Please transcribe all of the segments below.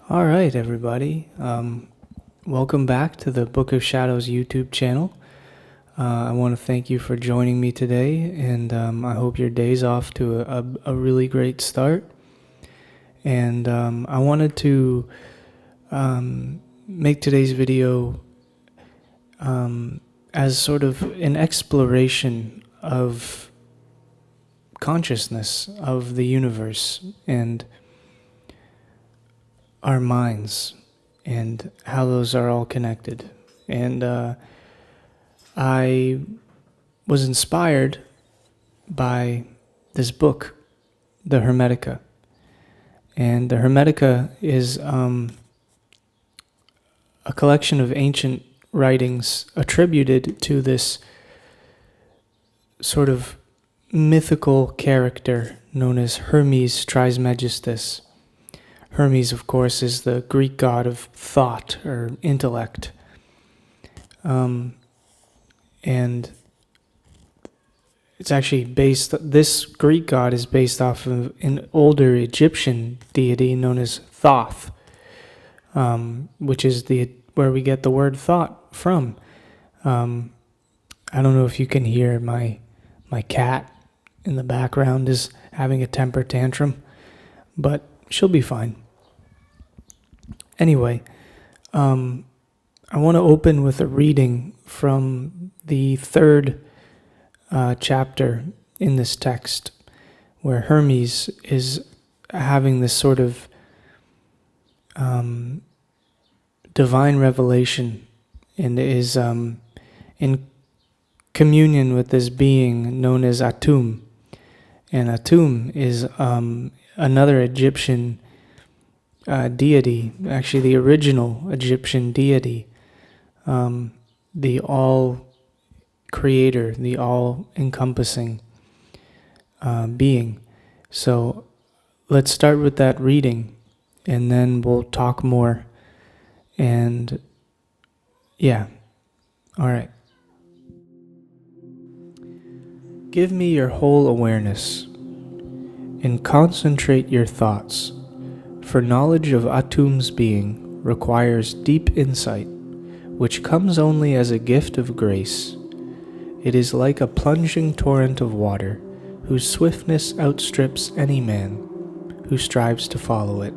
All right, everybody. Welcome back to the Book of Shadows YouTube channel. I want to thank you for joining me today, and I hope your day's off to a really great start. And I wanted to make today's video as sort of an exploration of consciousness, of the universe, and our minds, and how those are all connected. And I was inspired by this book, the Hermetica. And the Hermetica is a collection of ancient writings attributed to this sort of mythical character known as Hermes Trisemegistus. Hermes, of course, is the Greek god of thought or intellect. And it's actually this Greek god is based off of an older Egyptian deity known as Thoth, which is where we get the word thought from. I don't know if you can hear my cat in the background is having a temper tantrum, but she'll be fine. Anyway, I want to open with a reading from the third chapter in this text, where Hermes is having this sort of divine revelation and is in communion with this being known as Atum. And Atum is another Egyptian deity, actually the original Egyptian deity, the all-creator, the all-encompassing being. So let's start with that reading, and then we'll talk more. And yeah, all right. Give me your whole awareness and concentrate your thoughts. For knowledge of Atum's being requires deep insight, which comes only as a gift of grace. It is like a plunging torrent of water, whose swiftness outstrips any man who strives to follow it,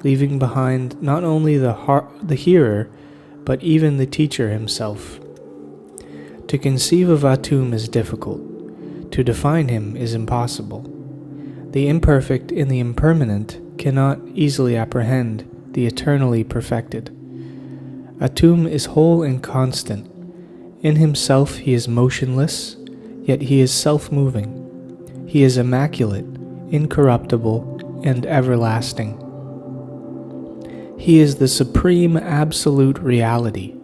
leaving behind not only the hearer, but even the teacher himself. To conceive of Atum is difficult. To define him is impossible. The imperfect and the impermanent cannot easily apprehend the eternally perfected. Atum is whole and constant. In himself he is motionless, yet he is self-moving. He is immaculate, incorruptible, and everlasting. He is the supreme absolute reality.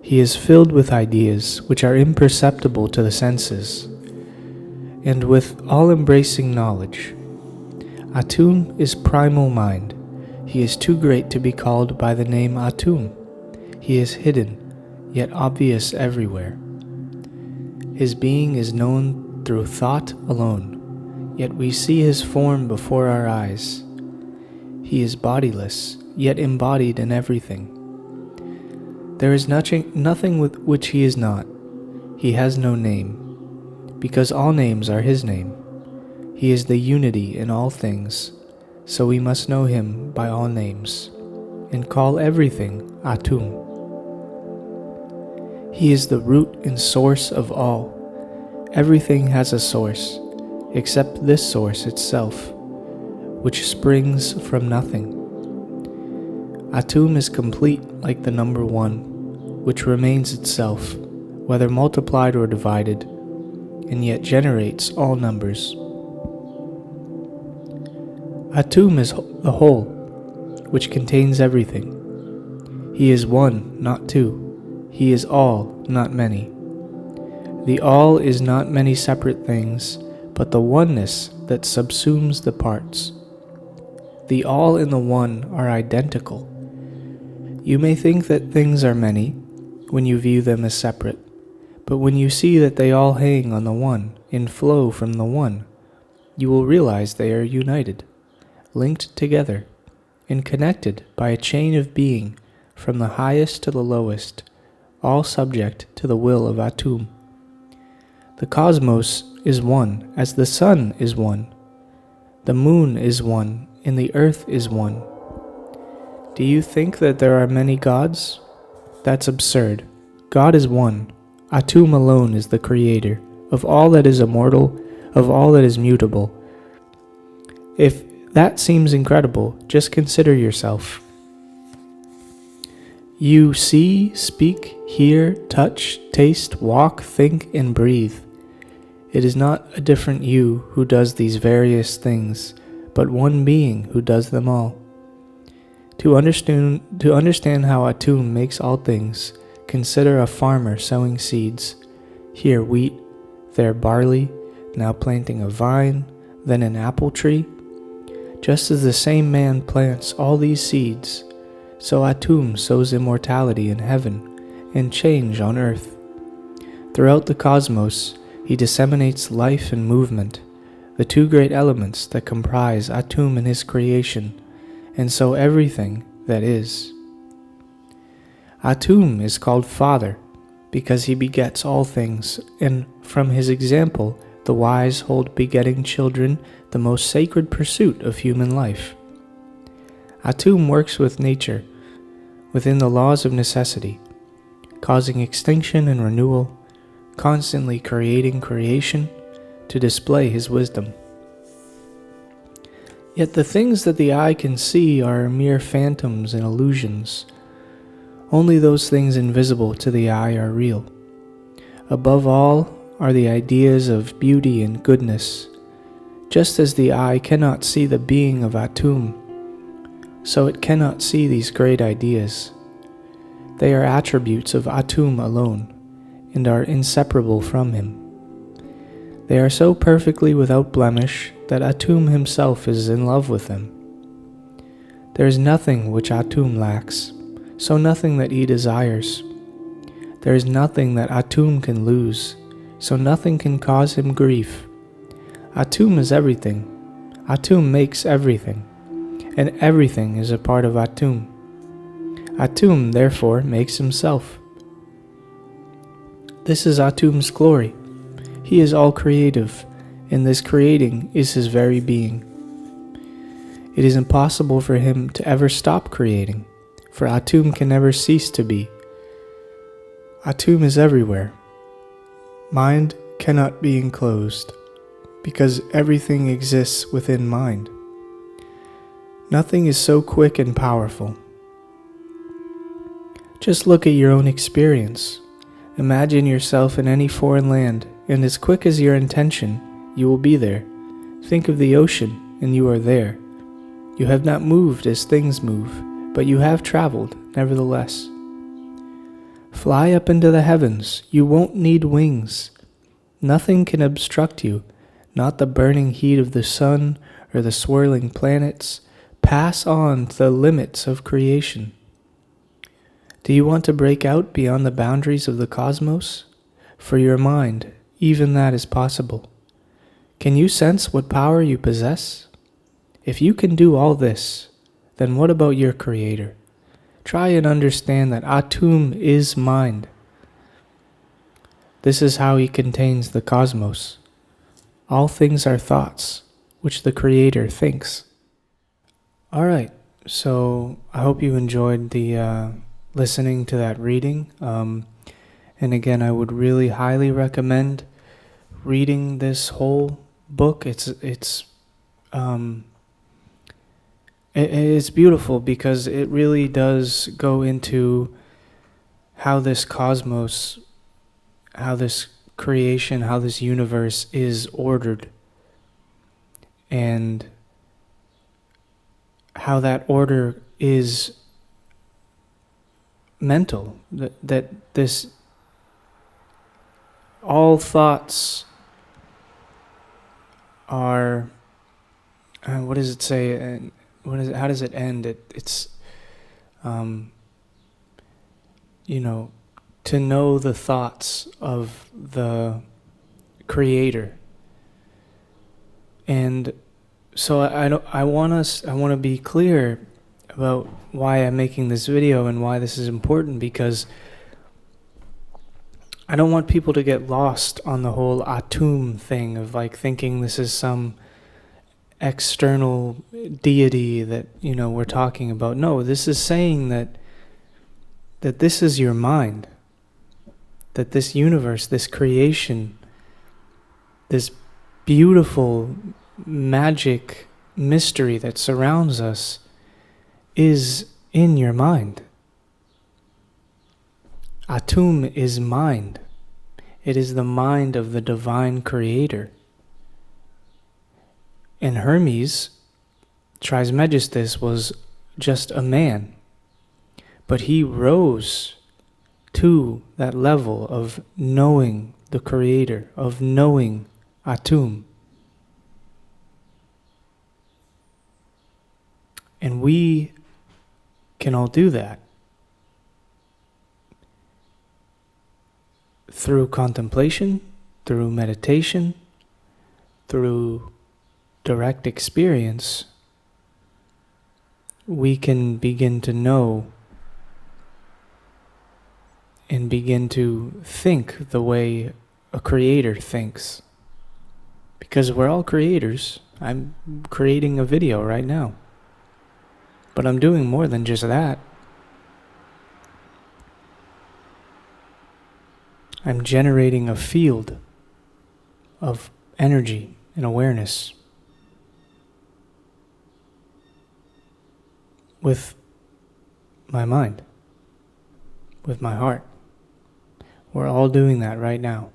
He is filled with ideas which are imperceptible to the senses, and with all-embracing knowledge. Atum is primal mind. He is too great to be called by the name Atum. He is hidden, yet obvious everywhere. His being is known through thought alone, yet we see his form before our eyes. He is bodiless, yet embodied in everything. There is nothing with which he is not. He has no name, because all names are his name. He is the unity in all things, so we must know him by all names, and call everything Atum. He is the root and source of all. Everything has a source, except this source itself, which springs from nothing. Atum is complete like the number 1, which remains itself, whether multiplied or divided, and yet generates all numbers. Atum is the whole, which contains everything. He is one, not two. He is all, not many. The all is not many separate things, but the oneness that subsumes the parts. The all and the one are identical. You may think that things are many when you view them as separate, but when you see that they all hang on the one and flow from the one, you will realize they are united, linked together, and connected by a chain of being from the highest to the lowest, all subject to the will of Atum. The cosmos is one, as the sun is one. The moon is one, and the earth is one. Do you think that there are many gods? That's absurd. God is one. Atum alone is the creator of all that is immortal, of all that is mutable. If that seems incredible, just consider yourself. You see, speak, hear, touch, taste, walk, think, and breathe. It is not a different you who does these various things, but one being who does them all. To understand how Atum makes all things, consider a farmer sowing seeds. Here wheat, there barley, now planting a vine, then an apple tree. Just as the same man plants all these seeds, so Atum sows immortality in heaven and change on earth. Throughout the cosmos, he disseminates life and movement, the two great elements that comprise Atum and his creation, and so everything that is. Atum is called Father because he begets all things, and from his example the wise hold begetting children the most sacred pursuit of human life. Atum works with nature, within the laws of necessity, causing extinction and renewal, constantly creating creation to display his wisdom. Yet the things that the eye can see are mere phantoms and illusions. Only those things invisible to the eye are real. Above all are the ideas of beauty and goodness. Just as the eye cannot see the being of Atum, so it cannot see these great ideas. They are attributes of Atum alone, and are inseparable from him. They are so perfectly without blemish that Atum himself is in love with them. There is nothing which Atum lacks, so nothing that he desires. There is nothing that Atum can lose, so nothing can cause him grief. Atum is everything. Atum makes everything, and everything is a part of Atum. Atum, therefore, makes himself. This is Atum's glory. He is all creative, and this creating is his very being. It is impossible for him to ever stop creating, for Atum can never cease to be. Atum is everywhere. Mind cannot be enclosed, because everything exists within mind. Nothing is so quick and powerful. Just look at your own experience. Imagine yourself in any foreign land, and as quick as your intention, you will be there. Think of the ocean, and you are there. You have not moved as things move, but you have traveled, nevertheless. Fly up into the heavens. You won't need wings. Nothing can obstruct you, not the burning heat of the sun or the swirling planets. Pass on to the limits of creation. Do you want to break out beyond the boundaries of the cosmos? For your mind, even that is possible. Can you sense what power you possess? If you can do all this, then what about your Creator? Try and understand that Atum is mind. This is how he contains the cosmos. All things are thoughts, which the Creator thinks. Alright, so I hope you enjoyed the listening to that reading. And again, I would really highly recommend reading this whole book. It's beautiful because it really does go into how this cosmos, how this creation, how this universe is ordered, and how that order is mental, that this all thoughts are what does it say, how does it end? It's to know the thoughts of the Creator. And so I want to be clear about why I'm making this video and why this is important, because I don't want people to get lost on the whole Atum thing of like thinking this is some external deity that, we're talking about. No, this is saying that this is your mind, that this universe, this creation, this beautiful magic mystery that surrounds us is in your mind. Atum is mind. It is the mind of the divine creator. And Hermes Trisemegistus was just a man, but he rose to that level of knowing the creator, of knowing Atum. And we can all do that through contemplation, through meditation, through direct experience. We can begin to know and begin to think the way a creator thinks. Because we're all creators. I'm creating a video right now. But I'm doing more than just that. I'm generating a field of energy and awareness with my mind, with my heart. We're all doing that right now.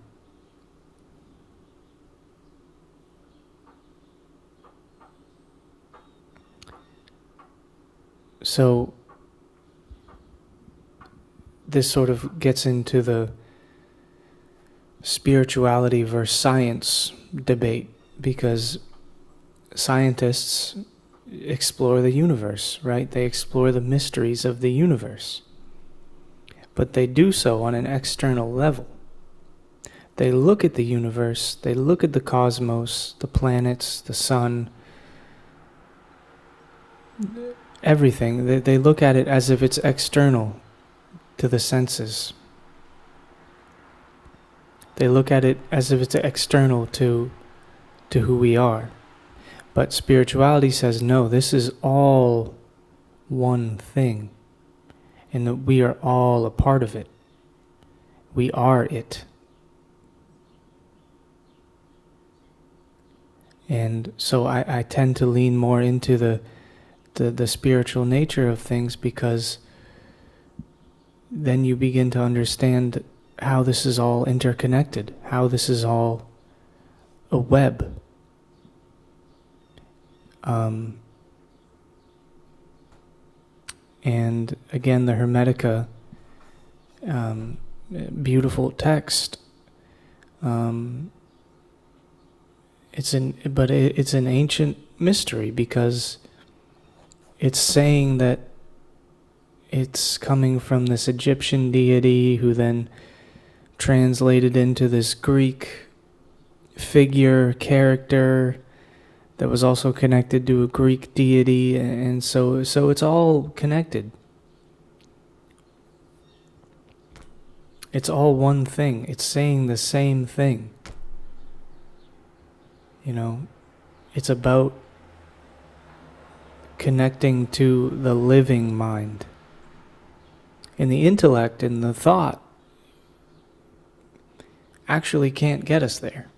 So this sort of gets into the spirituality versus science debate, because scientists explore the universe, right? They explore the mysteries of the universe. But they do so on an external level. They look at the universe, they look at the cosmos, the planets, the sun, everything. They look at it as if it's external to the senses. They look at it as if it's external to who we are. But spirituality says, no, this is all one thing, and that we are all a part of it. We are it. And so I tend to lean more into the spiritual nature of things, because then you begin to understand how this is all interconnected, how this is all a web. And again, the Hermetica, beautiful text. It's an ancient mystery, because it's saying that it's coming from this Egyptian deity who then translated into this Greek figure, character, that was also connected to a Greek deity, and so it's all connected. It's all one thing. It's saying the same thing. It's about connecting to the living mind. And the intellect and the thought actually can't get us there.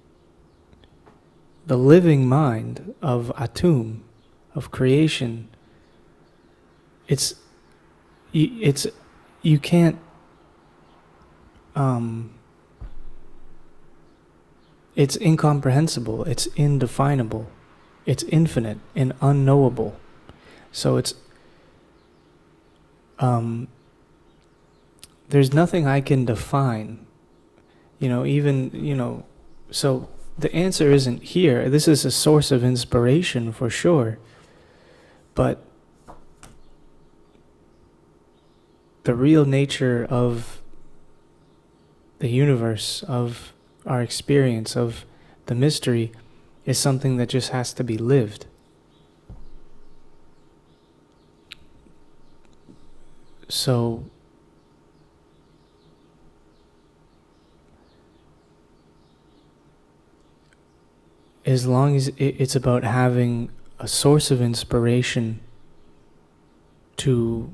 The living mind of Atum, of creation, you can't, it's incomprehensible, it's indefinable, it's infinite and unknowable. So it's, there's nothing I can define, so the answer isn't here. This is a source of inspiration for sure, but the real nature of the universe, of our experience, of the mystery, is something that just has to be lived. So as long as it's about having a source of inspiration to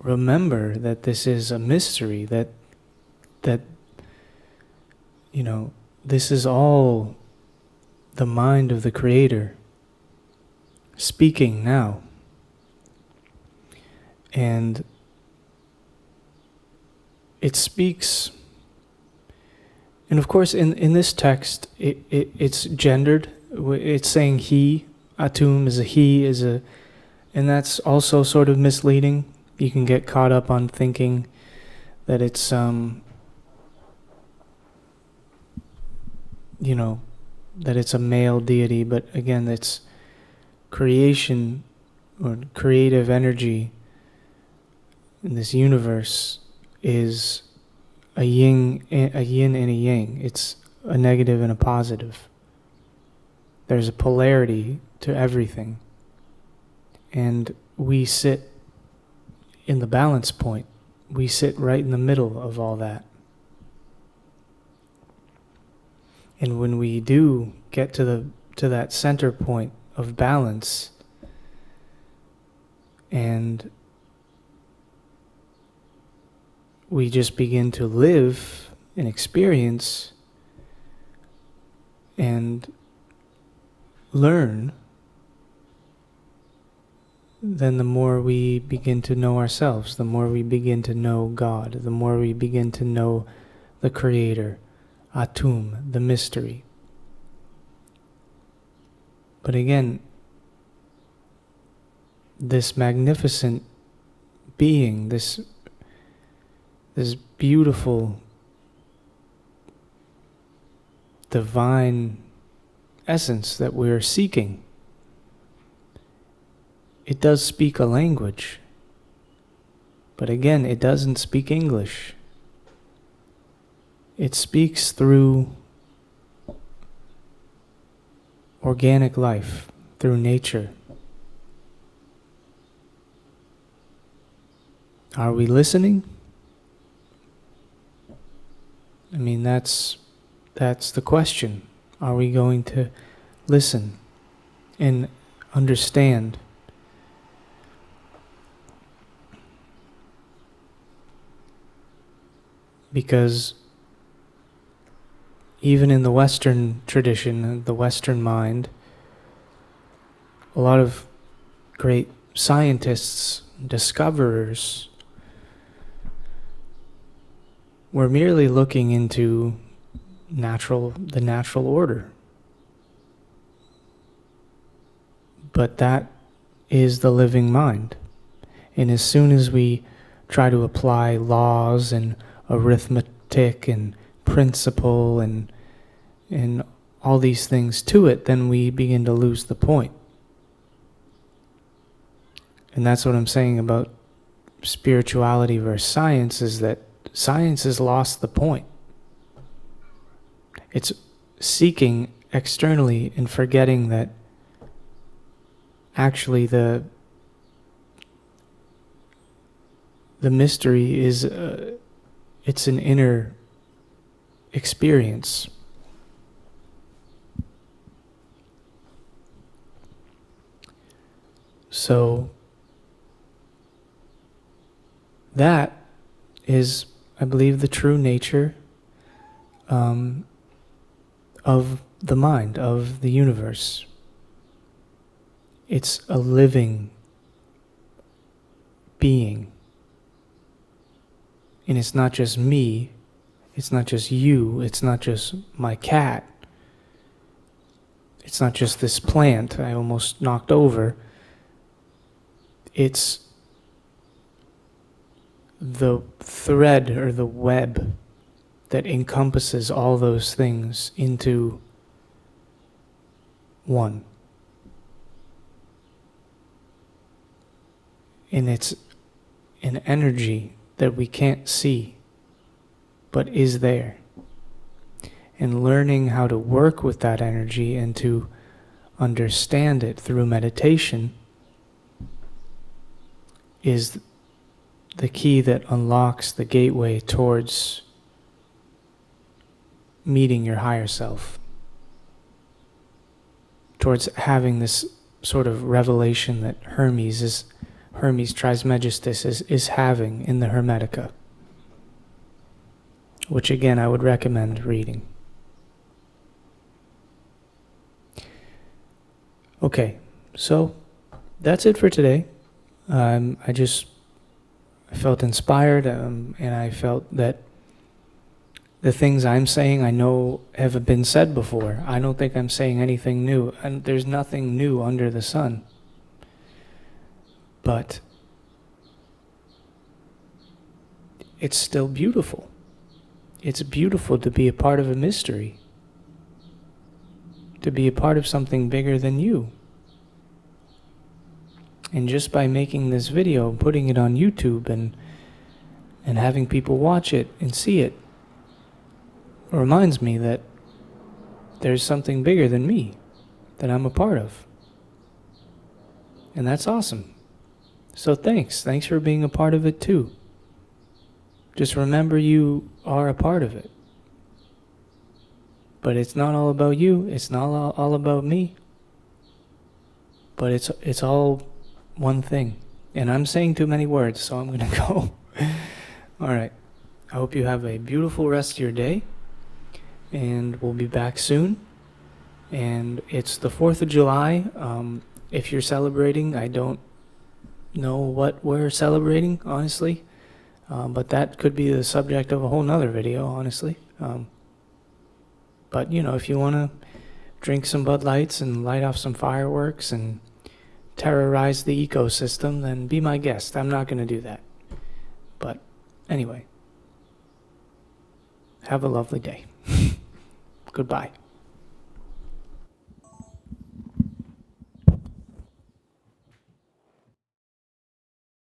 remember that this is a mystery, that this is all the mind of the Creator speaking now. And it speaks, and of course in this text it's gendered. It's saying he, Atum is a he, and that's also sort of misleading. You can get caught up on thinking that it's that it's a male deity, but again, it's creation or creative energy in this universe is a yin and a yang. It's a negative and a positive. There's a polarity to everything. And we sit in the balance point. We sit right in the middle of all that. And when we do get to that center point of balance, and we just begin to live and experience and learn, then the more we begin to know ourselves, the more we begin to know God, the more we begin to know the Creator, Atum, the mystery. But again, this magnificent being, this beautiful divine essence that we're seeking, it does speak a language, but again, it doesn't speak English. It speaks through organic life, through nature. Are we listening? I mean, that's the question. Are we going to listen and understand? Because even in the Western tradition, the Western mind, a lot of great scientists, discoverers, were merely looking into the natural order. But that is the living mind. And as soon as we try to apply laws and arithmetic and principle and all these things to it, then we begin to lose the point. And that's what I'm saying about spirituality versus science, is that science has lost the point. It's seeking externally and forgetting that actually the mystery is it's an inner experience. So that is, I believe, the true nature of the mind, of the universe. It's a living being. And it's not just me, it's not just you, it's not just my cat, it's not just this plant I almost knocked over. It's the thread or the web that encompasses all those things into one. And it's an energy that we can't see, but is there. And learning how to work with that energy and to understand it through meditation is the key that unlocks the gateway towards meeting your higher self, towards having this sort of revelation that Hermes Trisemegistus is having in the Hermetica, which again I would recommend reading. Okay, so that's it for today. I felt inspired, and I felt that the things I'm saying I know have been said before. I don't think I'm saying anything new, and there's nothing new under the sun. But it's still beautiful. It's beautiful to be a part of a mystery, to be a part of something bigger than you. And just by making this video, putting it on YouTube, and having people watch it and see it, reminds me that there's something bigger than me that I'm a part of. And that's awesome. So thanks for being a part of it too. Just remember you are a part of it. But it's not all about you, it's not all about me. But it's all one thing. And I'm saying too many words, so I'm gonna go. Alright. I hope you have a beautiful rest of your day. And we'll be back soon. And it's the 4th of July. If you're celebrating, I don't know what we're celebrating, honestly. But that could be the subject of a whole nother video, honestly. But, if you want to drink some Bud Lights and light off some fireworks and terrorize the ecosystem, then be my guest. I'm not going to do that. But anyway, have a lovely day. Goodbye.